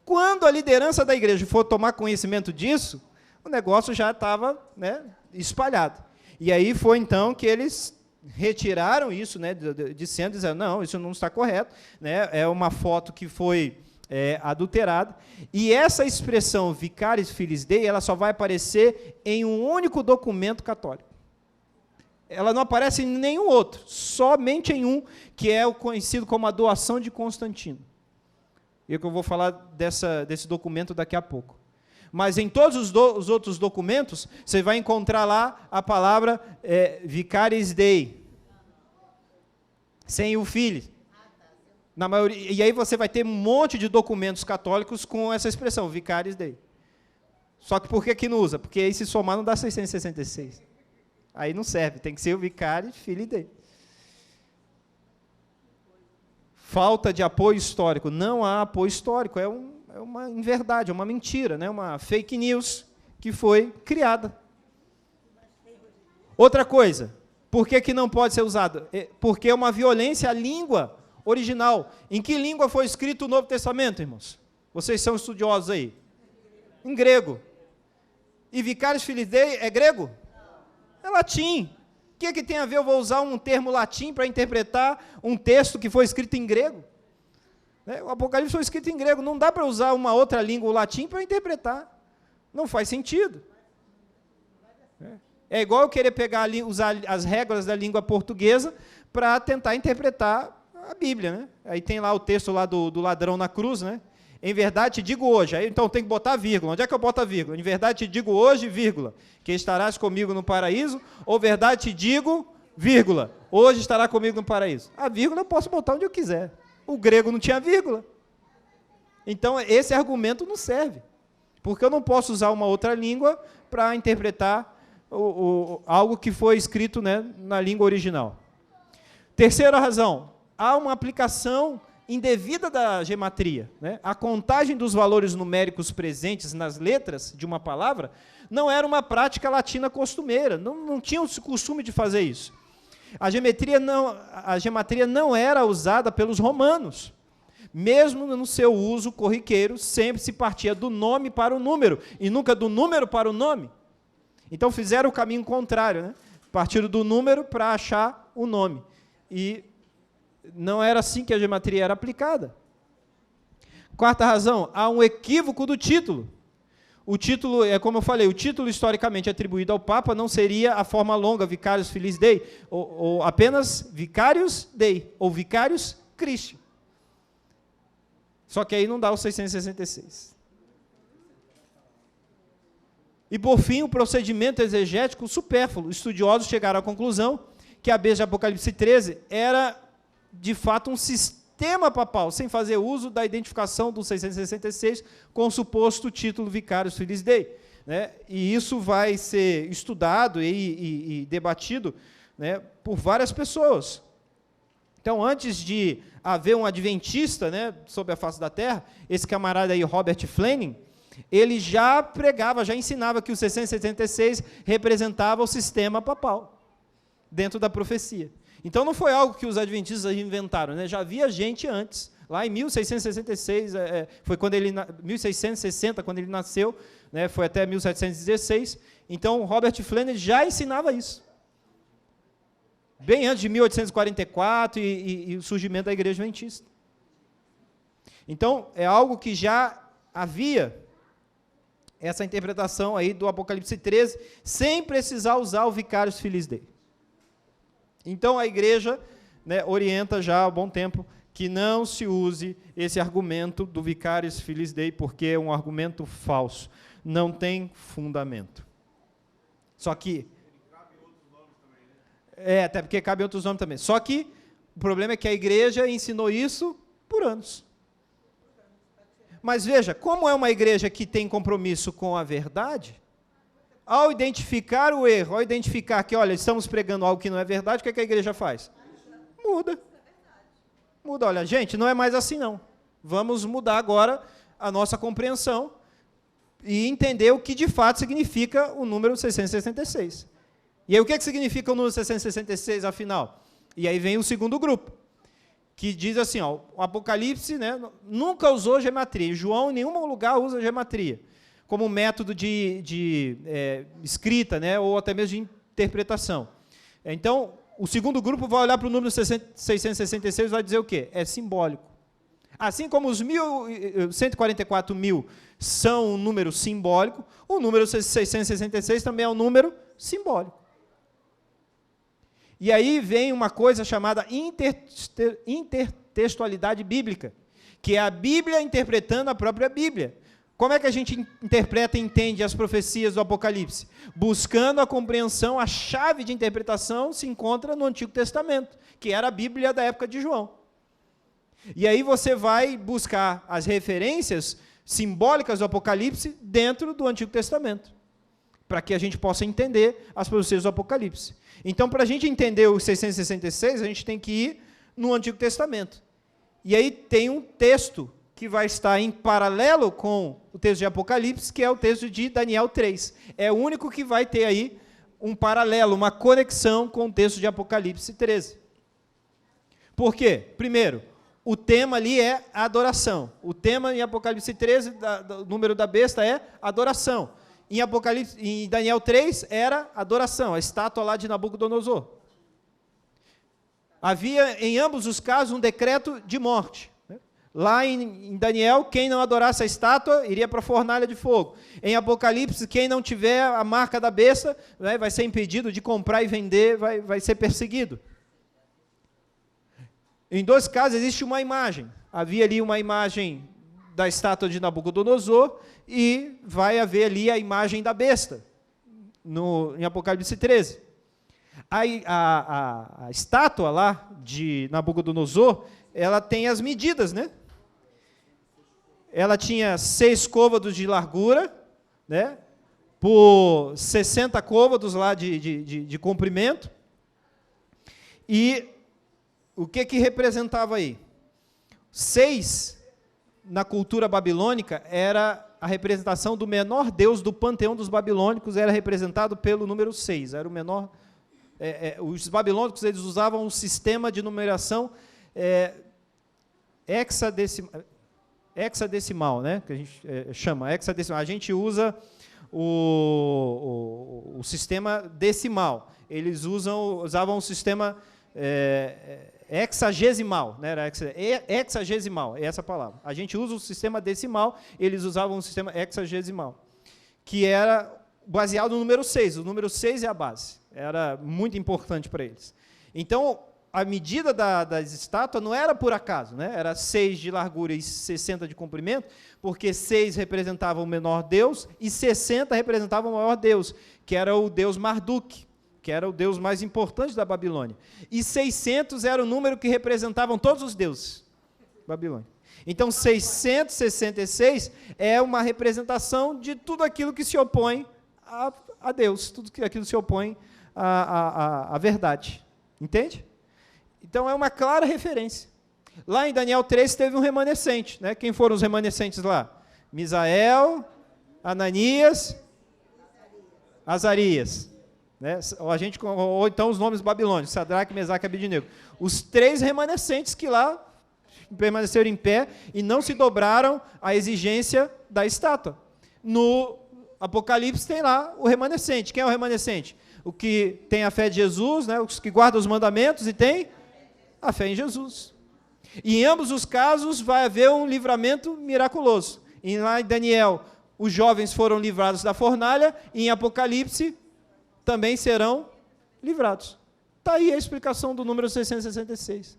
Quando a liderança da igreja for tomar conhecimento disso, o negócio já estava, né, espalhado. E aí foi então que eles retiraram isso, né, dizendo, não, isso não está correto, né, é uma foto que foi adulterada, e essa expressão Vicarius Filis Dei, ela só vai aparecer em um único documento católico. Ela não aparece em nenhum outro, somente em um, que é o conhecido como a doação de Constantino. E que eu vou falar desse documento daqui a pouco. Mas em todos os outros documentos, você vai encontrar lá a palavra Vicarius Dei, sem o filho. Na maioria, e aí você vai ter um monte de documentos católicos com essa expressão, Vicarius Dei. Só que por que não usa? Porque aí se somar não dá 666. Aí não serve, tem que ser o Vicarius Filii Dei. Falta de apoio histórico. Não há apoio histórico, é uma inverdade, é uma mentira, né? Uma fake news que foi criada. Outra coisa, por que não pode ser usado? Porque é uma violência à língua original. Em que língua foi escrito o Novo Testamento, irmãos? Vocês são estudiosos aí. Em grego. E Vicarius Filii Dei é grego? É latim. O que tem a ver eu vou usar um termo latim para interpretar um texto que foi escrito em grego? O Apocalipse foi escrito em grego, não dá para usar uma outra língua, o latim, para interpretar. Não faz sentido. É igual eu querer usar as regras da língua portuguesa para tentar interpretar a Bíblia, né? Aí tem lá o texto lá do ladrão na cruz, né? Em verdade te digo hoje, aí então tem que botar vírgula. Onde é que eu boto a vírgula? Em verdade te digo hoje, vírgula, que estarás comigo no paraíso, ou verdade te digo, vírgula, hoje estará comigo no paraíso. A vírgula eu posso botar onde eu quiser. O grego não tinha vírgula. Então esse argumento não serve, porque eu não posso usar uma outra língua para interpretar algo que foi escrito, né, na língua original. Terceira razão, há uma aplicação indevida da gematria, né? A contagem dos valores numéricos presentes nas letras de uma palavra não era uma prática latina costumeira, não tinha o costume de fazer isso. A gematria não era usada pelos romanos. Mesmo no seu uso corriqueiro, sempre se partia do nome para o número, e nunca do número para o nome. Então fizeram o caminho contrário, né? Partiram do número para achar o nome. E não era assim que a gematria era aplicada. Quarta razão, há um equívoco do título. O título, como eu falei, o título historicamente atribuído ao Papa não seria a forma longa, Vicarius Filis Dei, ou apenas Vicarius Dei, ou Vicarius Christi. Só que aí não dá os 666. E, por fim, o procedimento exegético supérfluo. Estudiosos chegaram à conclusão que a besta de Apocalipse 13 era de fato um sistema papal, sem fazer uso da identificação do 666 com o suposto título Vicarius Filis Dei, né? E isso vai ser estudado e debatido, né, por várias pessoas. Então, antes de haver um adventista, né, sobre a face da terra, esse camarada aí, Robert Fleming, ele já pregava, já ensinava que o 666 representava o sistema papal, dentro da profecia. Então, não foi algo que os adventistas inventaram, né? Já havia gente antes, lá em 1666, foi quando 1660, quando ele nasceu, né? Foi até 1716, então, Robert Fleming já ensinava isso, bem antes de 1844 e o surgimento da Igreja Adventista. Então, é algo que já havia essa interpretação aí do Apocalipse 13, sem precisar usar o Vicarius Filii Dei. Então, a igreja, né, orienta já há bom tempo que não se use esse argumento do Vicarius Filii Dei, porque é um argumento falso, não tem fundamento. Só que... cabe outros nomes também, né? Até porque cabe outros nomes também. Só que o problema é que a igreja ensinou isso por anos. Mas veja, como é uma igreja que tem compromisso com a verdade, ao identificar o erro, ao identificar que, olha, estamos pregando algo que não é verdade, o que é que a igreja faz? Muda. Muda, olha, gente, não é mais assim não. Vamos mudar agora a nossa compreensão e entender o que de fato significa o número 666. E aí, o que significa o número 666, afinal? E aí vem o segundo grupo, que diz assim, ó, o Apocalipse, né, nunca usou gematria. João, em nenhum lugar, usa gematria como método de escrita, né, ou até mesmo de interpretação. Então, o segundo grupo vai olhar para o número 666 e vai dizer o quê? É simbólico. Assim como os 144 mil são um número simbólico, o número 666 também é um número simbólico. E aí vem uma coisa chamada intertextualidade bíblica, que é a Bíblia interpretando a própria Bíblia. Como é que a gente interpreta e entende as profecias do Apocalipse? Buscando a compreensão, a chave de interpretação se encontra no Antigo Testamento, que era a Bíblia da época de João. E aí você vai buscar as referências simbólicas do Apocalipse dentro do Antigo Testamento, para que a gente possa entender as profecias do Apocalipse. Então, para a gente entender o 666, a gente tem que ir no Antigo Testamento. E aí tem um texto que vai estar em paralelo com o texto de Apocalipse, que é o texto de Daniel 3. É o único que vai ter aí um paralelo, uma conexão com o texto de Apocalipse 13. Por quê? Primeiro, o tema ali é adoração. O tema em Apocalipse 13, o número da besta é adoração. Em Daniel 3 era adoração, a estátua lá de Nabucodonosor. Havia em ambos os casos um decreto de morte. Lá em Daniel, quem não adorasse a estátua iria para a fornalha de fogo. Em Apocalipse, quem não tiver a marca da besta, né, vai ser impedido de comprar e vender, vai ser perseguido. Em dois casos existe uma imagem. Havia ali uma imagem da estátua de Nabucodonosor e vai haver ali a imagem da besta, em Apocalipse 13. A estátua lá de Nabucodonosor, ela tem as medidas, né? Ela tinha 6 côvados de largura, né? Por 60 côvados lá de comprimento. E o que representava aí? 6, na cultura babilônica, era a representação do menor deus do panteão dos babilônicos, era representado pelo número 6, era o menor. Os babilônicos, eles usavam um sistema de numeração hexadecimal, né, que a gente chama hexadecimal. A gente usa o sistema decimal. Eles usavam o sistema hexagesimal, né, era hexagesimal, é essa palavra. A gente usa o sistema decimal, eles usavam o sistema hexagesimal, que era baseado no número 6. O número 6 é a base. Era muito importante para eles. Então, a medida das estátuas não era por acaso, né? Era 6 de largura e 60 de comprimento, porque 6 representava o menor deus e 60 representava o maior deus, que era o deus Marduk, que era o deus mais importante da Babilônia. E 600 era o número que representavam todos os deuses babilônicos. Então, 666 é uma representação de tudo aquilo que se opõe a Deus, tudo aquilo que se opõe à verdade. Entende? Então, é uma clara referência. Lá em Daniel 3 teve um remanescente, né? Quem foram os remanescentes lá? Misael, Ananias, Azarias. Né? Ou então os nomes babilônicos, Sadraque, Mesaque e Abednego. Os 3 remanescentes que lá permaneceram em pé e não se dobraram à exigência da estátua. No Apocalipse tem lá o remanescente. Quem é o remanescente? O que tem a fé de Jesus, né? Os que guardam os mandamentos e tem a fé em Jesus. E em ambos os casos vai haver um livramento miraculoso. E lá em Daniel, os jovens foram livrados da fornalha, e em Apocalipse também serão livrados. Está aí a explicação do número 666.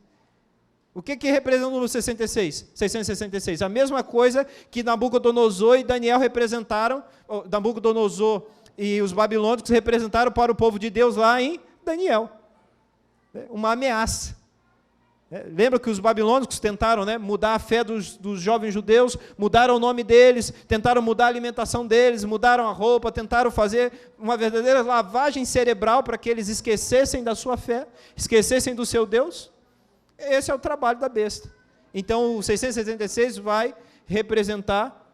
O que representa o número 666? A mesma coisa que Nabucodonosor e Daniel representaram, Nabucodonosor e os babilônicos representaram para o povo de Deus lá em Daniel. Uma ameaça. Lembra que os babilônicos tentaram mudar a fé dos jovens judeus, mudaram o nome deles, tentaram mudar a alimentação deles, mudaram a roupa, tentaram fazer uma verdadeira lavagem cerebral para que eles esquecessem da sua fé, esquecessem do seu Deus? Esse é o trabalho da besta. Então, o 666 vai representar,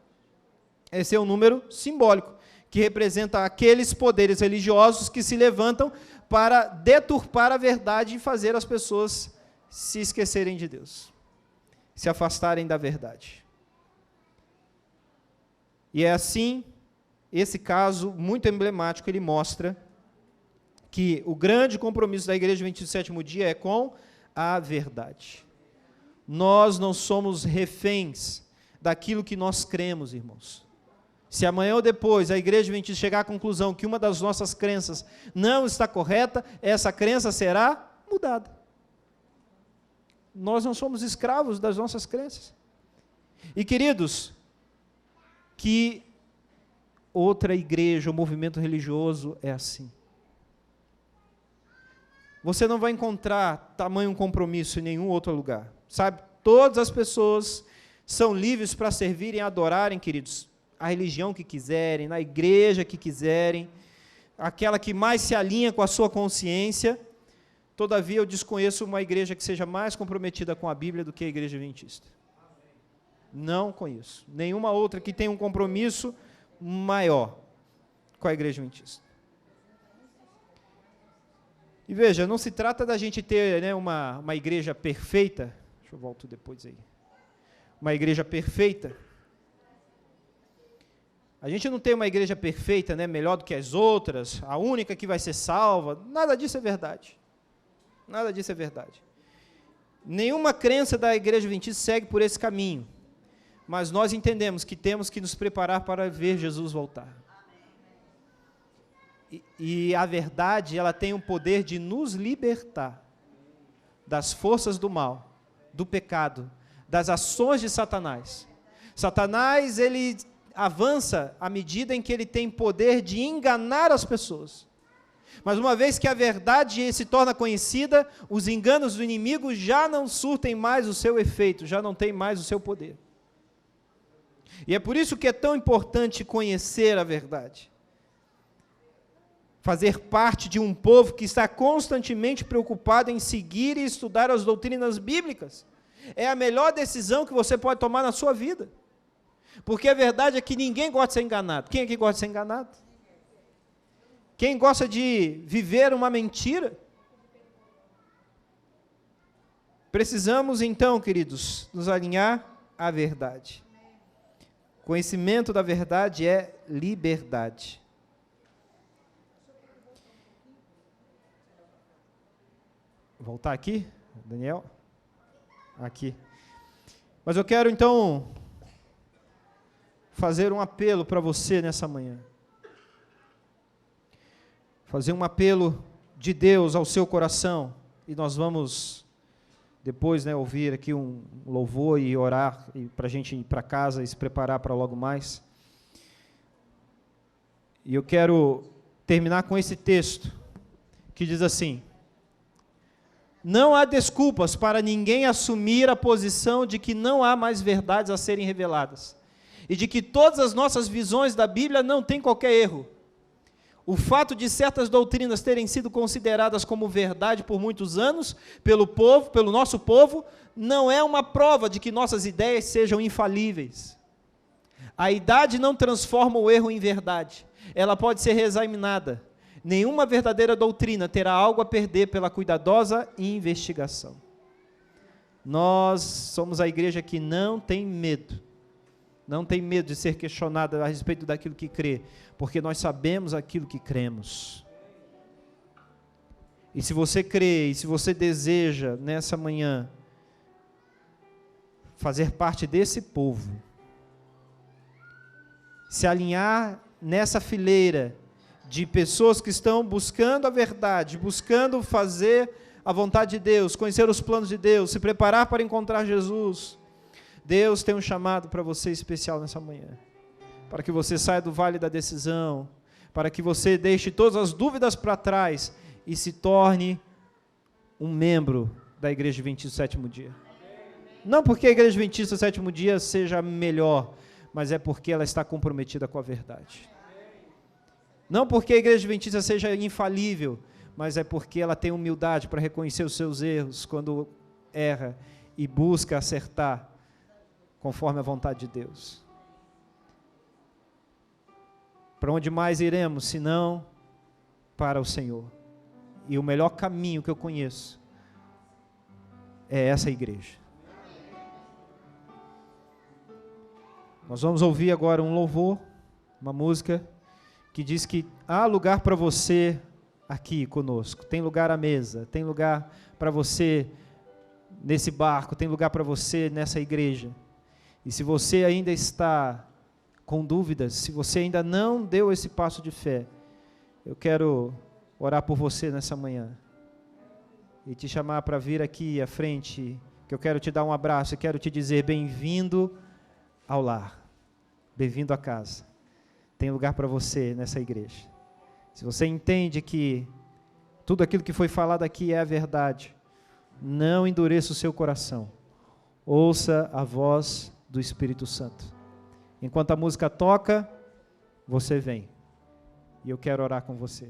esse é um número simbólico, que representa aqueles poderes religiosos que se levantam para deturpar a verdade e fazer as pessoas se esquecerem de Deus, se afastarem da verdade. E é assim, esse caso muito emblemático, ele mostra que o grande compromisso da Igreja Adventista do Sétimo Dia é com a verdade. Nós não somos reféns daquilo que nós cremos, irmãos. Se amanhã ou depois a Igreja Adventista chegar à conclusão que uma das nossas crenças não está correta, essa crença será mudada. Nós não somos escravos das nossas crenças. E, queridos, que outra igreja ou movimento religioso é assim. Você não vai encontrar tamanho compromisso em nenhum outro lugar. Sabe, todas as pessoas são livres para servirem e adorarem, queridos, a religião que quiserem, na igreja que quiserem, aquela que mais se alinha com a sua consciência. Todavia, eu desconheço uma igreja que seja mais comprometida com a Bíblia do que a Igreja Adventista. Não conheço. Nenhuma outra que tenha um compromisso maior com a Igreja Adventista. E veja, não se trata da gente ter uma igreja perfeita. Deixa eu voltar depois aí. Uma igreja perfeita. A gente não tem uma igreja perfeita, melhor do que as outras, a única que vai ser salva. Nada disso é verdade. Nada disso é verdade. Nenhuma crença da Igreja Adventista segue por esse caminho. Mas nós entendemos que temos que nos preparar para ver Jesus voltar. E a verdade, ela tem o poder de nos libertar das forças do mal, do pecado, das ações de Satanás. Satanás, ele avança à medida em que ele tem poder de enganar as pessoas. Mas uma vez que a verdade se torna conhecida, os enganos do inimigo já não surtem mais o seu efeito, já não tem mais o seu poder. E é por isso que é tão importante conhecer a verdade. Fazer parte de um povo que está constantemente preocupado em seguir e estudar as doutrinas bíblicas. É a melhor decisão que você pode tomar na sua vida. Porque a verdade é que ninguém gosta de ser enganado. Quem aqui gosta de ser enganado? Quem gosta de viver uma mentira? Precisamos então, queridos, nos alinhar à verdade. Conhecimento da verdade é liberdade. Voltar aqui, Daniel? Aqui. Mas eu quero então fazer um apelo para você nessa manhã. Fazer um apelo de Deus ao seu coração, e nós vamos depois ouvir aqui um louvor e orar para a gente ir para casa e se preparar para logo mais. E eu quero terminar com esse texto, que diz assim: não há desculpas para ninguém assumir a posição de que não há mais verdades a serem reveladas, e de que todas as nossas visões da Bíblia não têm qualquer erro. O fato de certas doutrinas terem sido consideradas como verdade por muitos anos pelo povo, pelo nosso povo, não é uma prova de que nossas ideias sejam infalíveis. A idade não transforma o erro em verdade. Ela pode ser reexaminada. Nenhuma verdadeira doutrina terá algo a perder pela cuidadosa investigação. Nós somos a igreja que não tem medo. Não tem medo de ser questionada a respeito daquilo que crê, porque nós sabemos aquilo que cremos. E se você crê, e se você deseja, nessa manhã, fazer parte desse povo, se alinhar nessa fileira de pessoas que estão buscando a verdade, buscando fazer a vontade de Deus, conhecer os planos de Deus, se preparar para encontrar Jesus, Deus tem um chamado para você especial nessa manhã, para que você saia do vale da decisão, para que você deixe todas as dúvidas para trás e se torne um membro da Igreja Adventista do Sétimo Dia. Não porque a Igreja Adventista do Sétimo Dia seja melhor, mas é porque ela está comprometida com a verdade. Não porque a Igreja Adventista seja infalível, mas é porque ela tem humildade para reconhecer os seus erros quando erra e busca acertar conforme a vontade de Deus. Para onde mais iremos, senão para o Senhor? E o melhor caminho que eu conheço é essa igreja. Nós vamos ouvir agora um louvor, uma música que diz que há lugar para você aqui conosco, tem lugar à mesa, tem lugar para você nesse barco, tem lugar para você nessa igreja. E se você ainda está com dúvidas, se você ainda não deu esse passo de fé, eu quero orar por você nessa manhã e te chamar para vir aqui à frente, que eu quero te dar um abraço e quero te dizer bem-vindo ao lar, bem-vindo à casa. Tem lugar para você nessa igreja. Se você entende que tudo aquilo que foi falado aqui é a verdade, não endureça o seu coração. Ouça a voz do Espírito Santo. Enquanto a música toca, você vem. E eu quero orar com você.